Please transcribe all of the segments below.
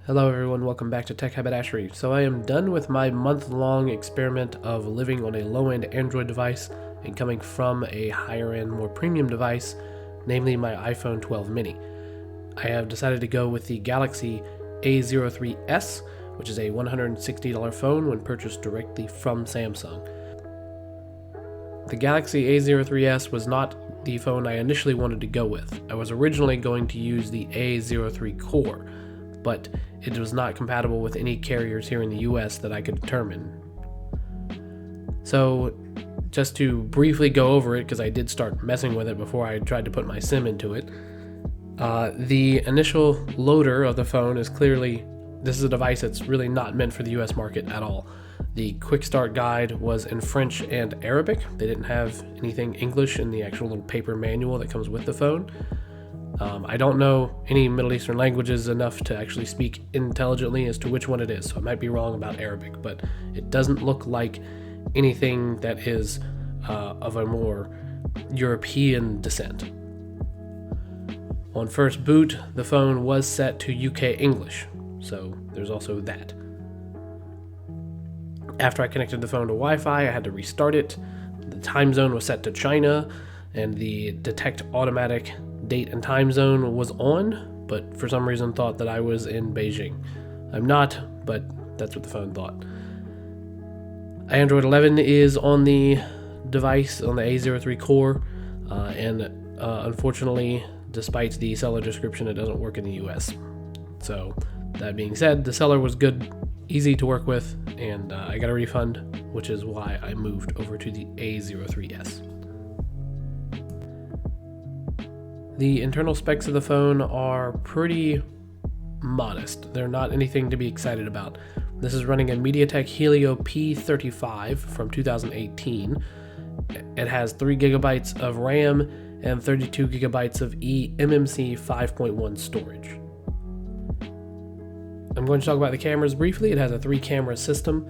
Hello everyone, welcome back to Tech Haberdashery. So I am done with my month-long experiment of living on a low-end Android device and coming from a higher-end, more premium device, namely my iPhone 12 mini. I have decided to go with the Galaxy A03s, which is a $160 phone when purchased directly from Samsung. The Galaxy A03s was not the phone I initially wanted to go with. I was originally going to use the A03 Core, but it was not compatible with any carriers here in the US that I could determine. So just to briefly go over it, because I did start messing with it before I tried to put my SIM into it, the initial loader of the phone is clearly, this is a device that's really not meant for the US market at all. The quick start guide was in French and Arabic. They didn't have anything English in the actual little paper manual that comes with the phone. I don't know any Middle Eastern languages enough to actually speak intelligently as to which one it is, so I might be wrong about Arabic, but it doesn't look like anything that is of a more European descent. On first boot, the phone was set to UK English, so there's also that. After I connected the phone to Wi-Fi, I had to restart it. The time zone was set to China, and the detect automatic date and time zone was on, but for some reason thought that I was in Beijing. I'm not, but that's what the phone thought. Android 11 is on the device, on the A03 Core, and unfortunately, despite the seller description, it doesn't work in the US. So, that being said, the seller was good, easy to work with, and I got a refund, which is why I moved over to the A03s. The internal specs of the phone are pretty modest. They're not anything to be excited about. This is running a MediaTek Helio P35 from 2018. It has 3 gigabytes of RAM and 32 gigabytes of eMMC 5.1 storage. I'm going to talk about the cameras briefly. It has a 3-camera system,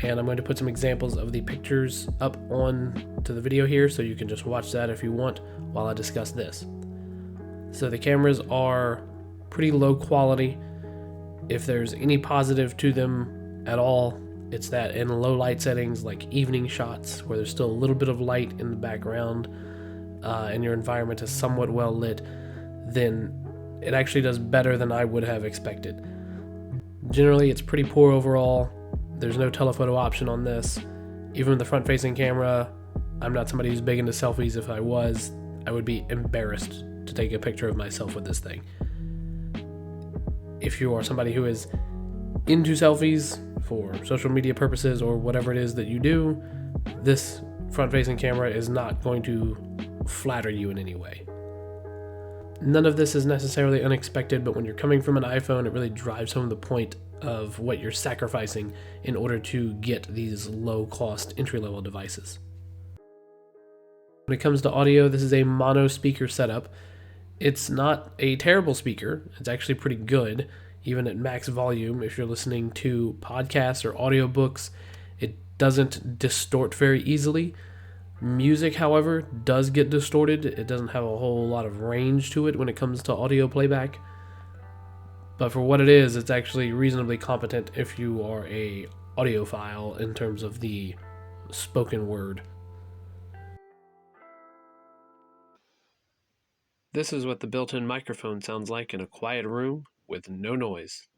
and I'm going to put some examples of the pictures up on to the video here, so you can just watch that if you want while I discuss this. So the cameras are pretty low quality. If there's any positive to them at all, it's that in low light settings like evening shots where there's still a little bit of light in the background and your environment is somewhat well lit, then it actually does better than I would have expected. Generally, it's pretty poor overall. There's no telephoto option on this. Even the front-facing camera, I'm not somebody who's big into selfies. If I was, I would be embarrassed to take a picture of myself with this thing. If you are somebody who is into selfies for social media purposes or whatever it is that you do, this front-facing camera is not going to flatter you in any way. None of this is necessarily unexpected, but when you're coming from an iPhone, it really drives home the point of what you're sacrificing in order to get these low-cost entry-level devices. When it comes to audio, this is a mono speaker setup. It's not a terrible speaker. It's actually pretty good, even at max volume. If you're listening to podcasts or audiobooks, it doesn't distort very easily. Music, however, does get distorted. It doesn't have a whole lot of range to it when it comes to audio playback. But for what it is, it's actually reasonably competent if you are a audiophile in terms of the spoken word. This is what the built-in microphone sounds like in a quiet room with no noise.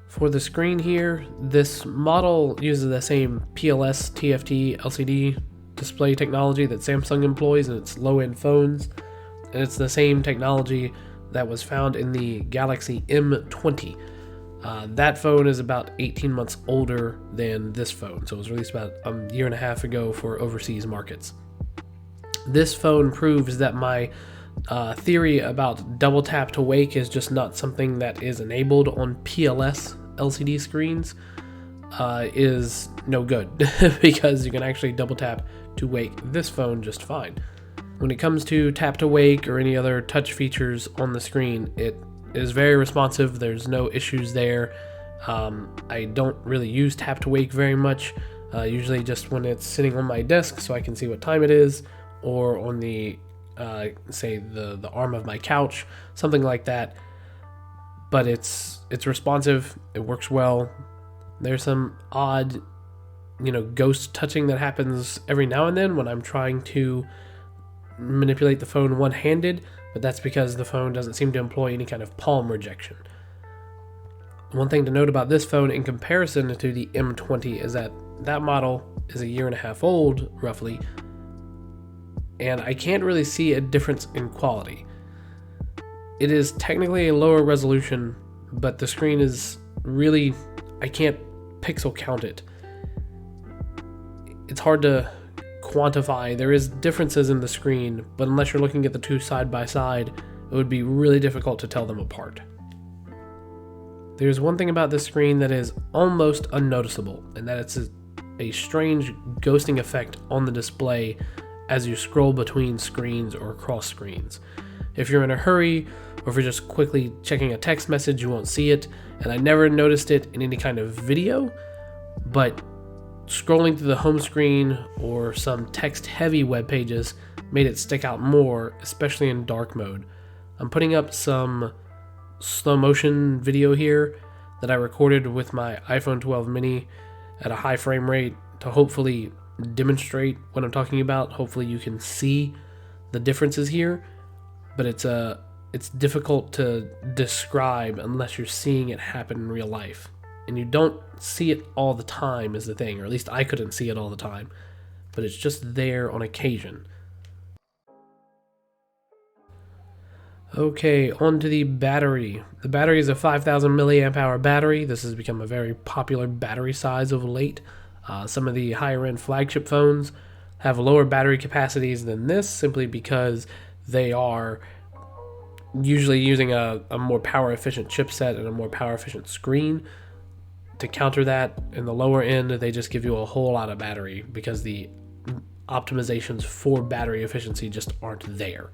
For the screen here, this model uses the same PLS TFT LCD display technology that Samsung employs in its low-end phones, and it's the same technology that was found in the Galaxy M20. That phone is about 18 months older than this phone, so it was released about a year and a half ago for overseas markets. This phone proves that my theory about double tap to wake is just not something that is enabled on PLS LCD screens is no good because you can actually double tap to wake this phone just fine. When it comes to tap to wake or any other touch features on the screen, it is very responsive. There's no issues there. I don't really use tap to wake very much, usually just when it's sitting on my desk so I can see what time it is, or on the say the arm of my couch, something like that. but it's responsive, it works well. There's some odd, ghost touching that happens every now and then when I'm trying to manipulate the phone one-handed, but that's because the phone doesn't seem to employ any kind of palm rejection. One thing to note about this phone in comparison to the M20 is that model is a year and a half old, roughly, and I can't really see a difference in quality. It is technically a lower resolution, but the screen is really, I can't pixel count it. It's hard to quantify. There is differences in the screen, but unless you're looking at the two side by side, it would be really difficult to tell them apart. There's one thing about this screen that is almost unnoticeable, and that it's a strange ghosting effect on the display as you scroll between screens or across screens. If you're in a hurry, or if you're just quickly checking a text message, you won't see it, and I never noticed it in any kind of video, but scrolling through the home screen or some text-heavy web pages made it stick out more, especially in dark mode. I'm putting up some slow motion video here that I recorded with my iPhone 12 mini at a high frame rate to hopefully demonstrate what I'm talking about. Hopefully you can see the differences here, but it's difficult to describe unless you're seeing it happen in real life. And you don't see it all the time is the thing, or at least I couldn't see it all the time, but it's just there on occasion. Okay, on to the battery. The battery is a 5,000 milliamp hour battery. This has become a very popular battery size of late. Some of the higher end flagship phones have lower battery capacities than this simply because they are usually using a more power efficient chipset and a more power efficient screen. To counter that, in the lower end, they just give you a whole lot of battery because the optimizations for battery efficiency just aren't there.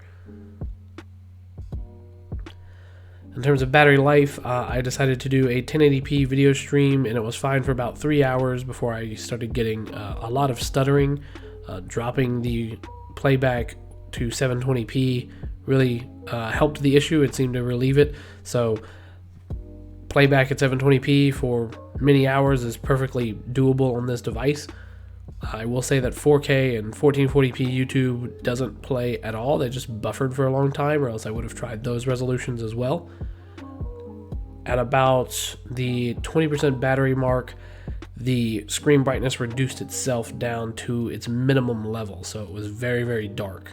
In terms of battery life, I decided to do a 1080p video stream, and it was fine for about 3 hours before I started getting a lot of stuttering. Dropping the playback to 720p really helped the issue. It seemed to relieve it. So playback at 720p for many hours is perfectly doable on this device. I will say that 4K and 1440p YouTube doesn't play at all. They just buffered for a long time, or else I would have tried those resolutions as well. At about the 20% battery mark, the screen brightness reduced itself down to its minimum level, so it was very, very dark.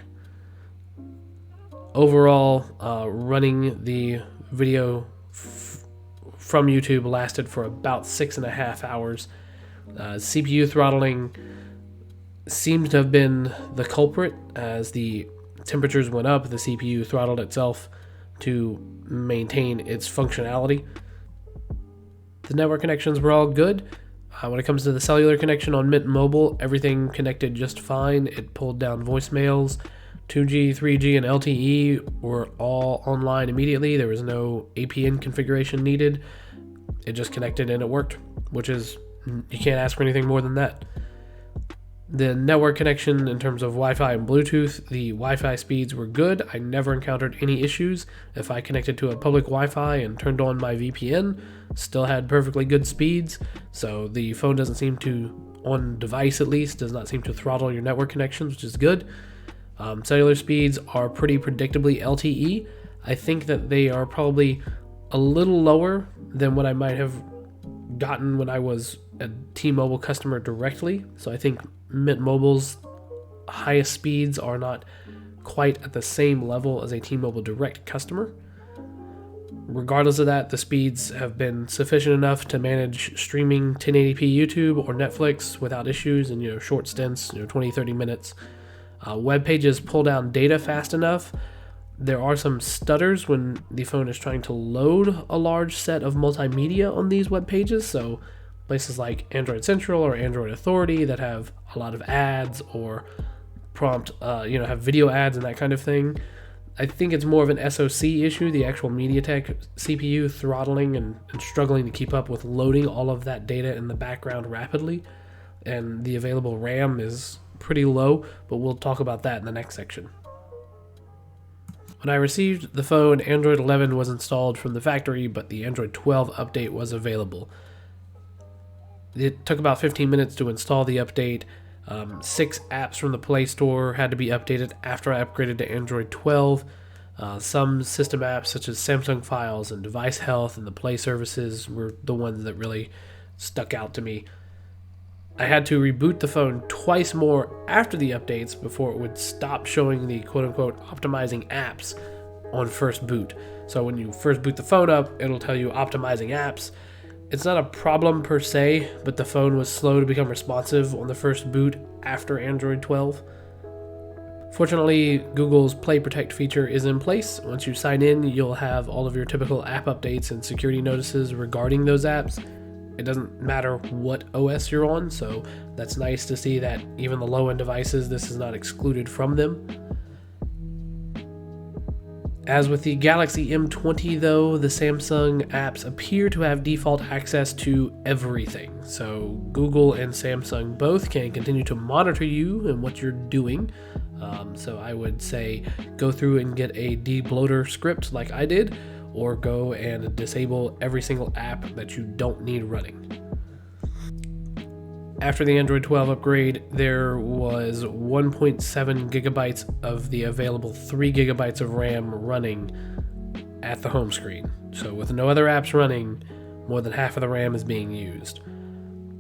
Overall, running the video from YouTube lasted for about 6.5 hours. CPU throttling seemed to have been the culprit. As the temperatures went up, the CPU throttled itself to maintain its functionality. The network connections were all good. When it comes to the cellular connection on Mint Mobile, everything connected just fine. It pulled down voicemails. 2G, 3G, and LTE were all online immediately. There was no APN configuration needed. It just connected and it worked, which is, you can't ask for anything more than that. The network connection in terms of Wi-Fi and Bluetooth, the Wi-Fi speeds were good. I never encountered any issues. If I connected to a public Wi-Fi and turned on my VPN, still had perfectly good speeds. So the phone doesn't seem to, on device at least, does not seem to throttle your network connections, which is good. Cellular speeds are pretty predictably LTE. I think that they are probably a little lower than what I might have gotten when I was a T-Mobile customer directly. So I think Mint Mobile's highest speeds are not quite at the same level as a T-Mobile direct customer. Regardless of that, the speeds have been sufficient enough to manage streaming 1080p YouTube or Netflix without issues in short stints, 20-30 minutes. Web pages pull down data fast enough. There are some stutters when the phone is trying to load a large set of multimedia on these web pages. So places like Android Central or Android Authority that have a lot of ads or prompt, have video ads and that kind of thing. I think it's more of an SoC issue, the actual MediaTek CPU throttling and struggling to keep up with loading all of that data in the background rapidly. And the available RAM is pretty low, but we'll talk about that in the next section. When I received the phone, Android 11 was installed from the factory, but the Android 12 update was available. It took about 15 minutes to install the update. 6 apps from the Play Store had to be updated after I upgraded to Android 12. Some system apps such as Samsung Files and Device Health and the Play services were the ones that really stuck out to me. I had to reboot the phone twice more after the updates before it would stop showing the quote-unquote optimizing apps on first boot. So when you first boot the phone up, it'll tell you optimizing apps. It's not a problem per se, but the phone was slow to become responsive on the first boot after Android 12. Fortunately, Google's Play Protect feature is in place. Once you sign in, you'll have all of your typical app updates and security notices regarding those apps. It doesn't matter what OS you're on, so that's nice to see that even the low-end devices, this is not excluded from them. As with the Galaxy M20 though, the Samsung apps appear to have default access to everything. So Google and Samsung both can continue to monitor you and what you're doing. So I would say go through and get a debloater script like I did, or go and disable every single app that you don't need running. After the Android 12 upgrade, there was 1.7 gigabytes of the available 3 gigabytes of RAM running at the home screen. So with no other apps running, more than half of the RAM is being used.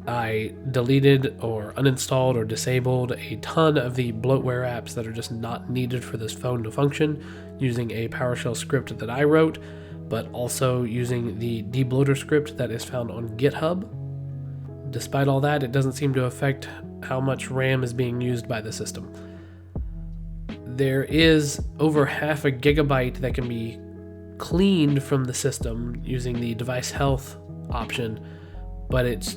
I deleted or uninstalled or disabled a ton of the bloatware apps that are just not needed for this phone to function using a PowerShell script that I wrote, but also using the debloater script that is found on GitHub. Despite all that, it doesn't seem to affect how much RAM is being used by the system. There is over half a gigabyte that can be cleaned from the system using the device health option, but it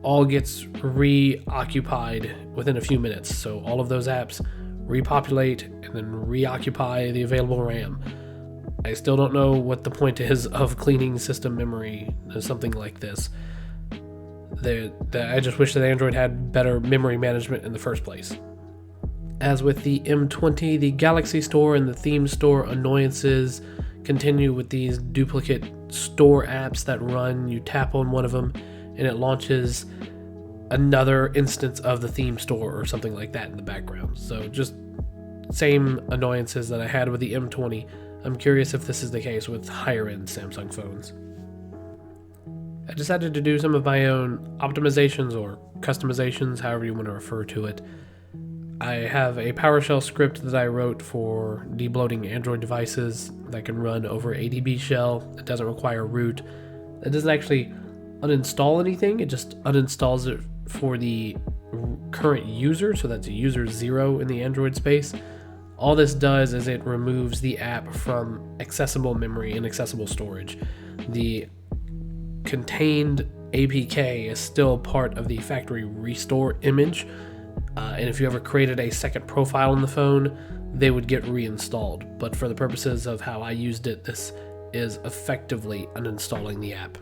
all gets reoccupied within a few minutes. So all of those apps repopulate and then reoccupy the available RAM. I still don't know what the point is of cleaning system memory or something like this. I just wish that Android had better memory management in the first place. As with the M20, the Galaxy Store and the Theme Store annoyances continue with these duplicate store apps that run. You tap on one of them and it launches another instance of the Theme Store or something like that in the background. So just same annoyances that I had with the M20. I'm curious if this is the case with higher-end Samsung phones. I decided to do some of my own optimizations or customizations, however you want to refer to it. I have a PowerShell script that I wrote for debloating Android devices that can run over ADB shell. It doesn't require root. It doesn't actually uninstall anything. It just uninstalls it for the current user, so that's a user 0 in the Android space. All this does is it removes the app from accessible memory and accessible storage. The contained APK is still part of the factory restore image, and if you ever created a second profile on the phone, they would get reinstalled. But for the purposes of how I used it, this is effectively uninstalling the app.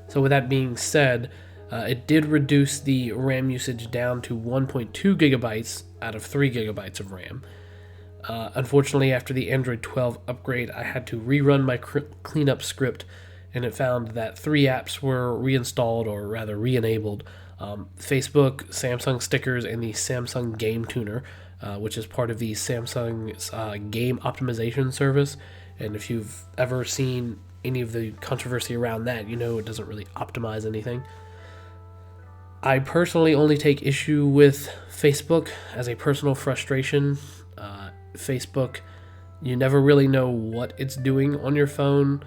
So with that being said, it did reduce the RAM usage down to 1.2 gigabytes out of 3 gigabytes of RAM. Unfortunately, after the Android 12 upgrade, I had to rerun my cleanup script, and it found that 3 apps were reinstalled, or rather re-enabled. Facebook, Samsung stickers, and the Samsung Game Tuner, which is part of the Samsung's game optimization service. And if you've ever seen any of the controversy around that, you know it doesn't really optimize anything. I personally only take issue with Facebook as a personal frustration. Facebook, you never really know what it's doing on your phone.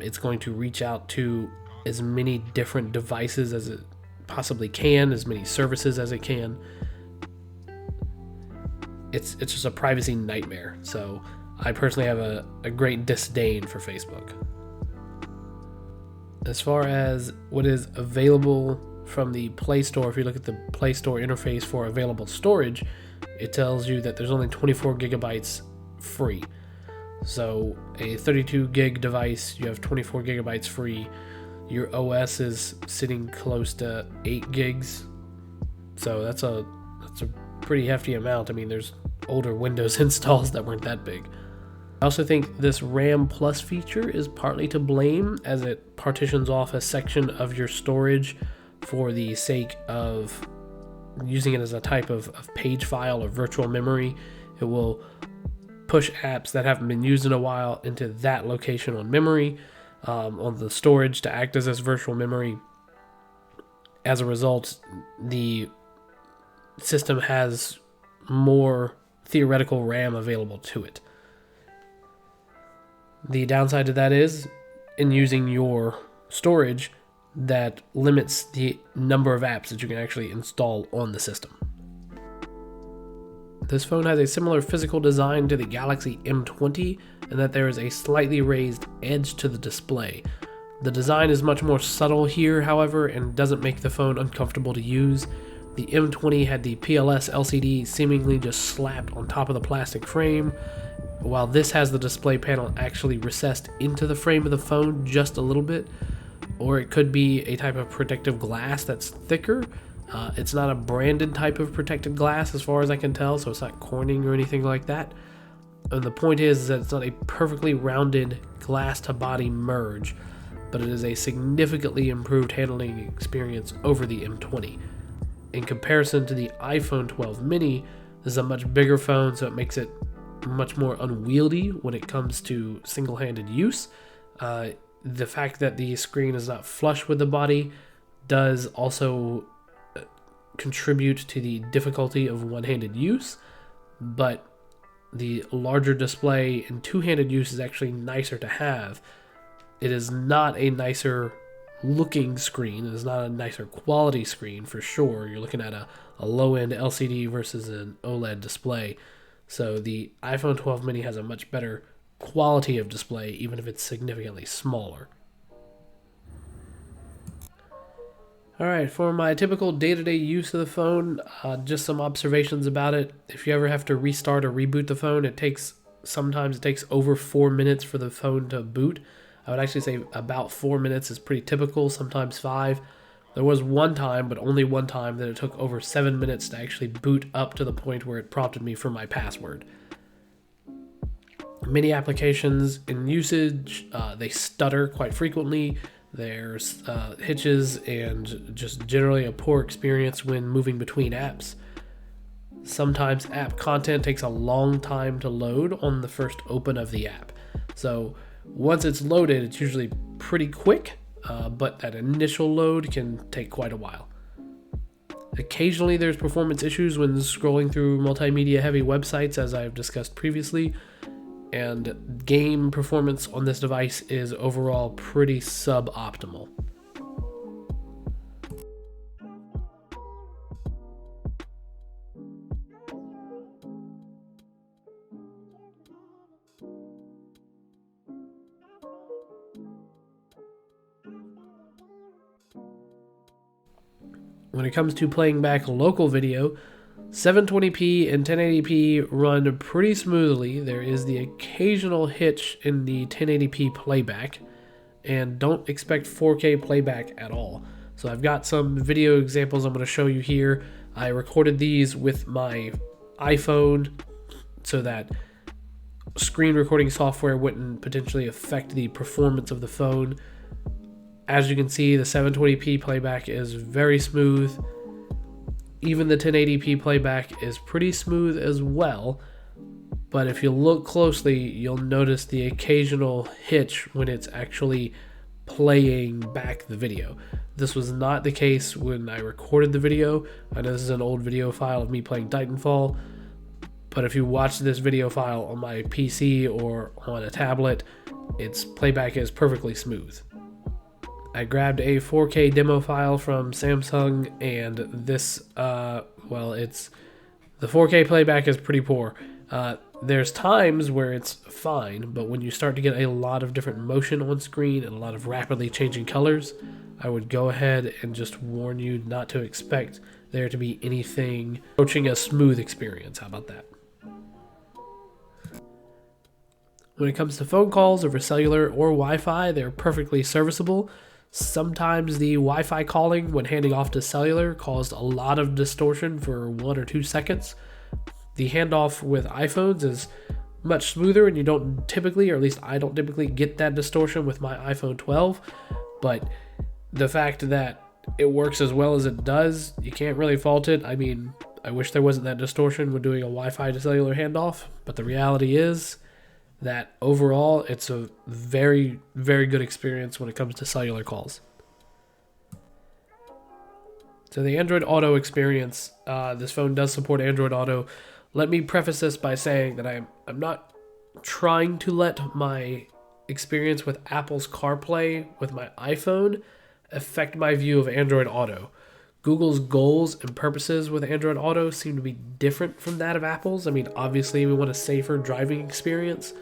It's going to reach out to as many different devices as it possibly can, as many services as it can. It's just a privacy nightmare. So I personally have a great disdain for Facebook. As far as what is available from the Play Store, if you look at the Play Store interface for available storage, it tells you that there's only 24 gigabytes free. So a 32 gig device, you have 24 gigabytes free. Your OS is sitting close to 8 gigs. So that's a pretty hefty amount. I mean, there's older Windows installs that weren't that big. I also think this RAM Plus feature is partly to blame, as it partitions off a section of your storage for the sake of using it as a type of page file or virtual memory. It will push apps that haven't been used in a while into that location on memory, on the storage, to act as this virtual memory. As a result, the system has more theoretical RAM available to it. The downside to that is, in using your storage, that limits the number of apps that you can actually install on the system. This phone has a similar physical design to the Galaxy M20, in that there is a slightly raised edge to the display. The design is much more subtle here, however, and doesn't make the phone uncomfortable to use. The M20 had the PLS LCD seemingly just slapped on top of the plastic frame, while this has the display panel actually recessed into the frame of the phone just a little bit. Or it could be a type of protective glass that's thicker. It's not a branded type of protected glass as far as I can tell, so it's not Corning or anything like that. And the point is that it's not a perfectly rounded glass to body merge, but it is a significantly improved handling experience over the M20. In comparison to the iPhone 12 mini, this is a much bigger phone, so it makes it much more unwieldy when it comes to single-handed use. The fact that the screen is not flush with the body does also contribute to the difficulty of one-handed use, but the larger display in two-handed use is actually nicer to have. It is not a nicer looking screen. It is not a nicer quality screen for sure. You're looking at a low-end LCD versus an OLED display. So the iPhone 12 mini has a much better quality of display, even if it's significantly smaller. Alright, for my typical day-to-day use of the phone, just some observations about it. If you ever have to restart or reboot the phone, sometimes it takes over 4 minutes for the phone to boot. I would actually say about 4 minutes is pretty typical, sometimes 5. There was one time, but only one time, that it took over 7 minutes to actually boot up to the point where it prompted me for my password. Many applications in usage, they stutter quite frequently. There's hitches and just generally a poor experience when moving between apps. Sometimes app content takes a long time to load on the first open of the app. So once it's loaded, it's usually pretty quick, but that initial load can take quite a while. Occasionally there's performance issues when scrolling through multimedia heavy websites, as I've discussed previously, and game performance on this device is overall pretty suboptimal. When it comes to playing back local video, 720p and 1080p run pretty smoothly. There is the occasional hitch in the 1080p playback, and don't expect 4K playback at all. So I've got some video examples I'm going to show you here. I recorded these with my iPhone so that screen recording software wouldn't potentially affect the performance of the phone. As you can see, the 720p playback is very smooth. Even the 1080p playback is pretty smooth as well, but if you look closely, you'll notice the occasional hitch when it's actually playing back the video. This was not the case when I recorded the video. I know this is an old video file of me playing Titanfall, but if you watch this video file on my PC or on a tablet, its playback is perfectly smooth. I grabbed a 4K demo file from Samsung, and this, the 4K playback is pretty poor. There's times where it's fine, but when you start to get a lot of different motion on screen and a lot of rapidly changing colors, I would go ahead and just warn you not to expect there to be anything approaching a smooth experience. How about that? When it comes to phone calls over cellular or Wi-Fi, they're perfectly serviceable. Sometimes the Wi-Fi calling when handing off to cellular caused a lot of distortion for 1 or 2 seconds, The handoff with iPhones is much smoother, and you don't typically, or at least I don't typically, get that distortion with my iPhone 12. But the fact that it works as well as it does, you can't really fault it. I mean, I wish there wasn't that distortion when doing a Wi-Fi to cellular handoff, but the reality is that overall, it's a very, very good experience when it comes to cellular calls. So the Android Auto experience, this phone does support Android Auto. Let me preface this by saying that I'm not trying to let my experience with Apple's CarPlay with my iPhone affect my view of Android Auto. Google's goals and purposes with Android Auto seem to be different from that of Apple's. I mean, obviously we want a safer driving experience,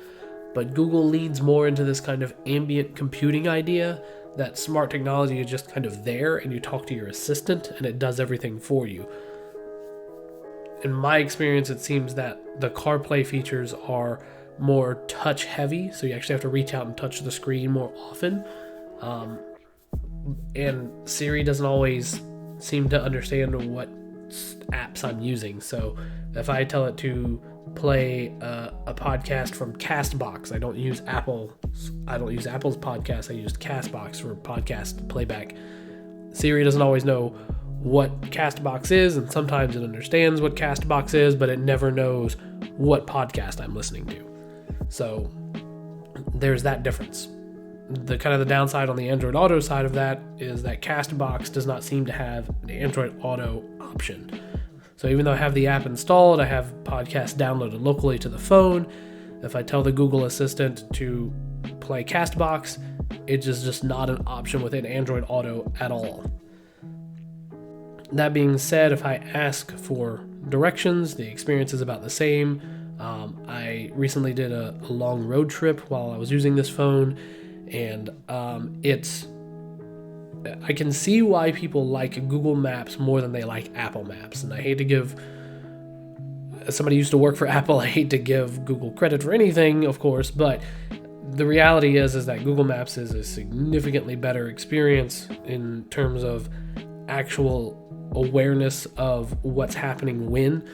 but Google leans more into this kind of ambient computing idea that smart technology is just kind of there and you talk to your assistant and it does everything for you. In my experience, it seems that the CarPlay features are more touch heavy, so you actually have to reach out and touch the screen more often. And Siri doesn't always seem to understand what apps I'm using. So if I tell it to play a podcast from Castbox, I don't use Apple's podcast. I used Castbox for podcast playback. Siri doesn't always know what Castbox is, and sometimes it understands what Castbox is, but it never knows what podcast I'm listening to. So there's that difference. The kind of the downside on the Android Auto side of that is that Castbox does not seem to have an Android Auto option. So even though I have the app installed, I have podcasts downloaded locally to the phone. If I tell the Google Assistant to play Castbox, it's just not an option within Android Auto at all. That being said, if I ask for directions, the experience is about the same. I recently did a long road trip while I was using this phone, and I can see why people like Google Maps more than they like Apple Maps. And I hate to give, as somebody who used to work for Apple, I hate to give Google credit for anything, of course, but the reality is that Google Maps is a significantly better experience in terms of actual awareness of what's happening when.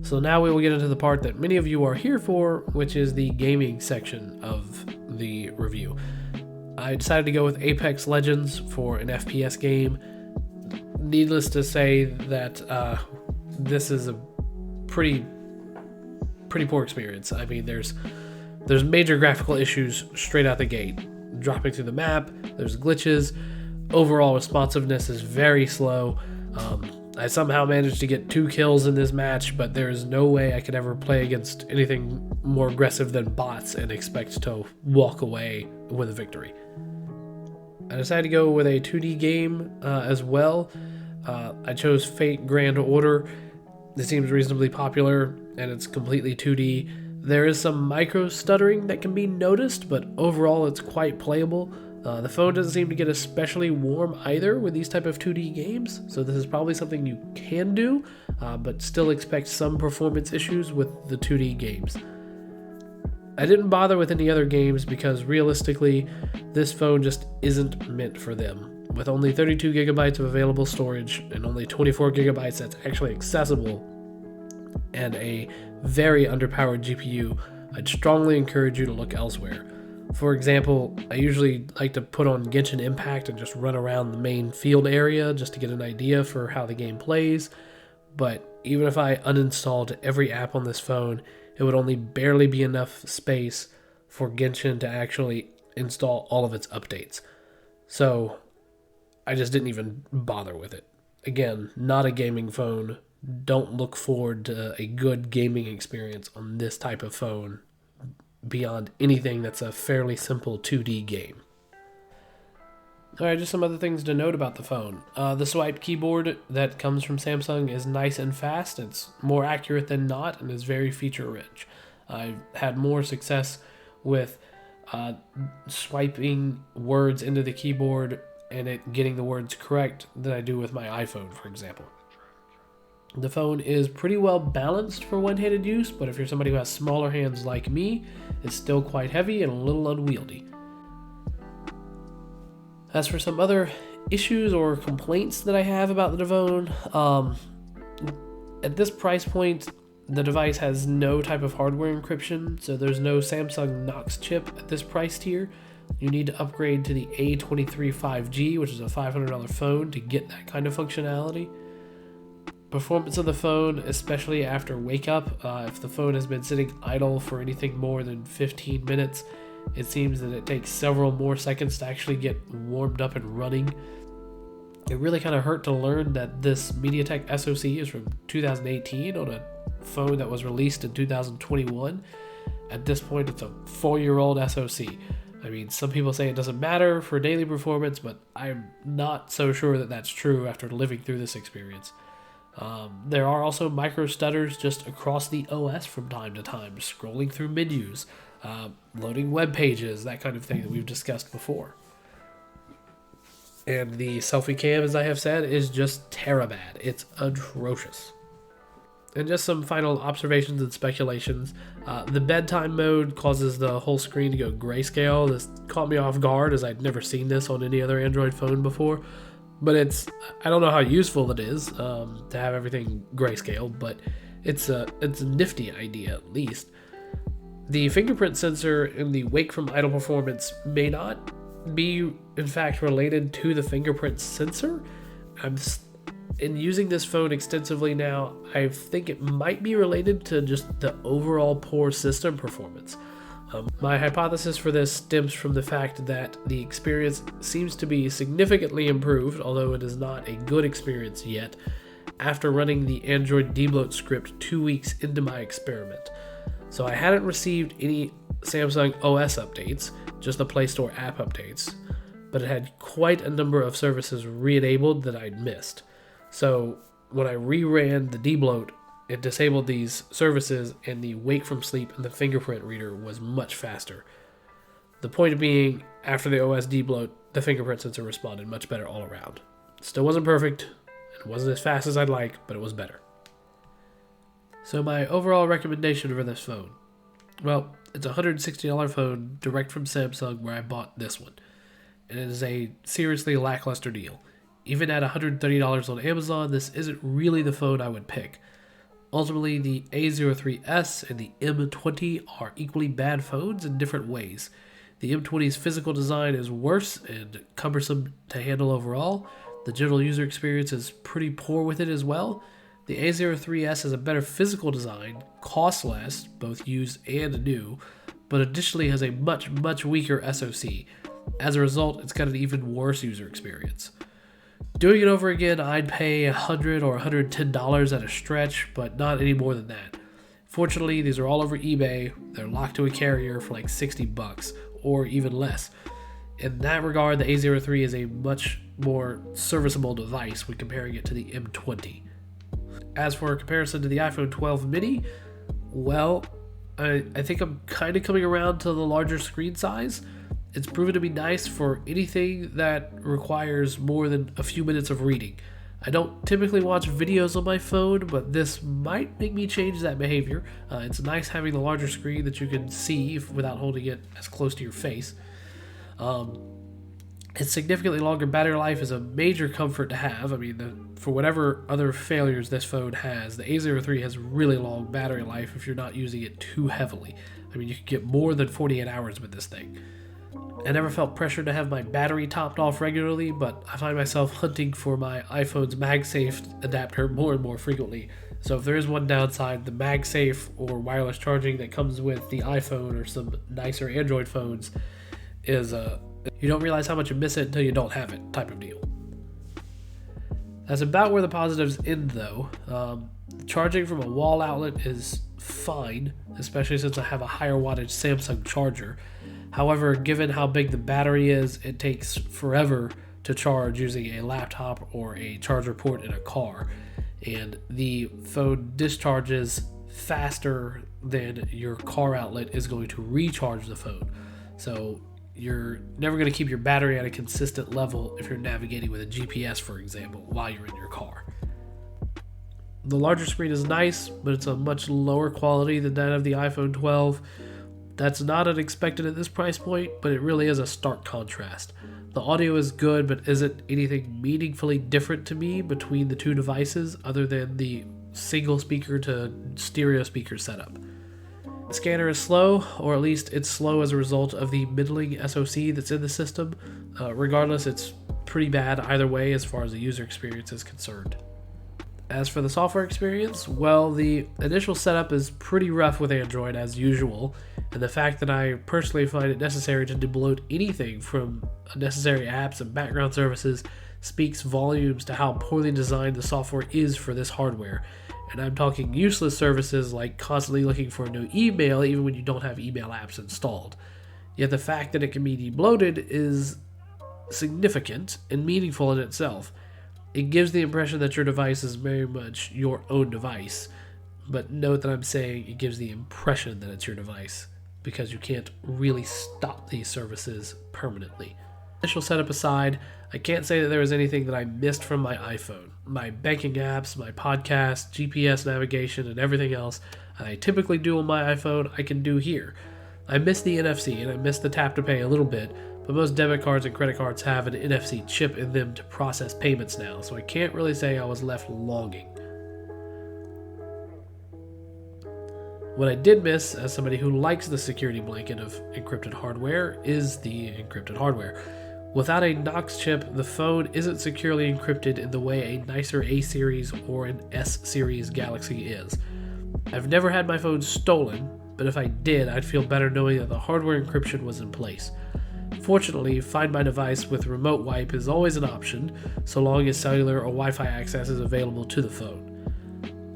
So now we will get into the part that many of you are here for, which is the gaming section of the review. I decided to go with Apex Legends for an FPS game. Needless to say that this is a pretty poor experience. I mean, there's major graphical issues straight out the gate. Dropping through the map, there's glitches. Overall responsiveness is very slow. I somehow managed to get 2 kills in this match, but there's no way I could ever play against anything more aggressive than bots and expect to walk away with a victory. I decided to go with a 2D game as well. I chose Fate Grand Order. It seems reasonably popular, and it's completely 2D. There is some micro stuttering that can be noticed, but overall it's quite playable. The phone doesn't seem to get especially warm either with these type of 2D games, so this is probably something you can do, but still expect some performance issues with the 2D games. I didn't bother with any other games because realistically, this phone just isn't meant for them. With only 32 gigabytes of available storage and only 24 gigabytes that's actually accessible, and a very underpowered GPU, I'd strongly encourage you to look elsewhere. For example, I usually like to put on Genshin Impact and just run around the main field area just to get an idea for how the game plays, but even if I uninstalled every app on this phone, it would only barely be enough space for Genshin to actually install all of its updates. So I just didn't even bother with it. Again, not a gaming phone. Don't look forward to a good gaming experience on this type of phone beyond anything that's a fairly simple 2D game. Alright, just some other things to note about the phone. The swipe keyboard that comes from Samsung is nice and fast. It's more accurate than not and is very feature rich. I've had more success with swiping words into the keyboard and it getting the words correct than I do with my iPhone, for example. The phone is pretty well balanced for one-handed use, but if you're somebody who has smaller hands like me, it's still quite heavy and a little unwieldy. As for some other issues or complaints that I have about the phone, At this price point, the device has no type of hardware encryption, so there's no Samsung Knox chip at this price tier. You need to upgrade to the A03 5G, which is a $500 phone, to get that kind of functionality. Performance of the phone, especially after wake up, if the phone has been sitting idle for anything more than 15 minutes, it seems that it takes several more seconds to actually get warmed up and running. It really kind of hurt to learn that this MediaTek SoC is from 2018 on a phone that was released in 2021. At this point, it's a 4-year-old SoC. I mean, some people say it doesn't matter for daily performance, but I'm not so sure that that's true after living through this experience. There are also micro stutters just across the OS from time to time, scrolling through menus, loading web pages, that kind of thing that we've discussed before. And the selfie cam, as I have said, is just terabad. It's atrocious. And just some final observations and speculations. The bedtime mode causes the whole screen to go grayscale. This caught me off guard, as I'd never seen this on any other Android phone before. But I don't know how useful it is to have everything grayscale, but it's a nifty idea at least. The fingerprint sensor in the wake from idle performance may not be in fact related to the fingerprint sensor. In using this phone extensively now, I think it might be related to just the overall poor system performance. My hypothesis for this stems from the fact that the experience seems to be significantly improved, although it is not a good experience yet, after running the Android debloat script 2 weeks into my experiment. So I hadn't received any Samsung OS updates, just the Play Store app updates, but it had quite a number of services re-enabled that I'd missed. So when I reran the debloat, it disabled these services, and the wake from sleep and the fingerprint reader was much faster. The point being, after the OS debloat, the fingerprint sensor responded much better all around. Still wasn't perfect, and it wasn't as fast as I'd like, but it was better. So my overall recommendation for this phone, well, it's a $160 phone direct from Samsung where I bought this one, and it is a seriously lackluster deal. Even at $130 on Amazon, this isn't really the phone I would pick. Ultimately, the A03s and the M20 are equally bad phones in different ways. The M20's physical design is worse and cumbersome to handle overall. The general user experience is pretty poor with it as well. The A03s has a better physical design, costs less, both used and new, but additionally has a much, much weaker SoC. As a result, it's got an even worse user experience. Doing it over again, I'd pay $100 or $110 at a stretch, but not any more than that. Fortunately, these are all over eBay. They're locked to a carrier for like $60 or even less. In that regard, the A03 is a much more serviceable device when comparing it to the M20. As for a comparison to the iPhone 12 mini, well, I think I'm kind of coming around to the larger screen size. It's proven to be nice for anything that requires more than a few minutes of reading. I don't typically watch videos on my phone, but this might make me change that behavior. It's nice having the larger screen that you can see without holding it as close to your face. Its significantly longer battery life is a major comfort to have. I mean, for whatever other failures this phone has, the A03 has really long battery life if you're not using it too heavily. I mean, you can get more than 48 hours with this thing. I never felt pressure to have my battery topped off regularly, but I find myself hunting for my iPhone's MagSafe adapter more and more frequently. So if there is one downside, the MagSafe or wireless charging that comes with the iPhone or some nicer Android phones is you don't realize how much you miss it until you don't have it type of deal. That's about where the positives end though. Charging from a wall outlet is fine, especially since I have a higher wattage Samsung charger. However, given how big the battery is, it takes forever to charge using a laptop or a charger port in a car. And the phone discharges faster than your car outlet is going to recharge the phone. So you're never going to keep your battery at a consistent level if you're navigating with a GPS, for example, while you're in your car. The larger screen is nice, but it's a much lower quality than that of the iPhone 12. That's not unexpected at this price point, but it really is a stark contrast. The audio is good, but isn't anything meaningfully different to me between the two devices other than the single speaker to stereo speaker setup. The scanner is slow, or at least it's slow as a result of the middling SoC that's in the system. Regardless, it's pretty bad either way as far as the user experience is concerned. As for the software experience, well, the initial setup is pretty rough with Android as usual, and the fact that I personally find it necessary to debloat anything from unnecessary apps and background services speaks volumes to how poorly designed the software is for this hardware. And I'm talking useless services like constantly looking for a new email even when you don't have email apps installed. Yet the fact that it can be debloated is significant and meaningful in itself. It gives the impression that your device is very much your own device, but note that I'm saying it gives the impression that it's your device because you can't really stop these services permanently. Initial setup aside, I can't say that there was anything that I missed from my iPhone. My banking apps, my podcast, GPS navigation, and everything else I typically do on my iPhone, I can do here. I miss the NFC and I miss the tap to pay a little bit, but most debit cards and credit cards have an NFC chip in them to process payments now, so I can't really say I was left longing. What I did miss, as somebody who likes the security blanket of encrypted hardware, is the encrypted hardware. Without a Knox chip, the phone isn't securely encrypted in the way a nicer A-series or an S-series Galaxy is. I've never had my phone stolen, but if I did, I'd feel better knowing that the hardware encryption was in place. Fortunately, Find My Device with remote wipe is always an option, so long as cellular or Wi-Fi access is available to the phone.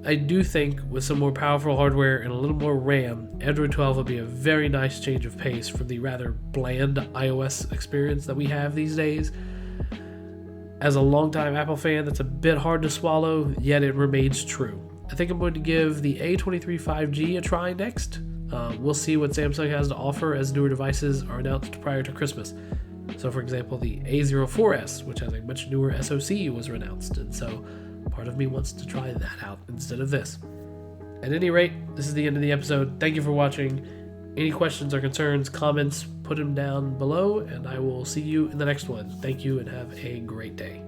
I do think with some more powerful hardware and a little more RAM, Android 12 would be a very nice change of pace from the rather bland iOS experience that we have these days. As a longtime Apple fan, that's a bit hard to swallow, yet it remains true. I think I'm going to give the A23 5G a try next. We'll see what Samsung has to offer as newer devices are announced prior to Christmas. So for example, the A04s, which has a much newer SoC, was announced, and so part of me wants to try that out instead of this. At any rate, this is the end of the episode. Thank you for watching. Any questions or concerns, comments, put them down below, and I will see you in the next one. Thank you and have a great day.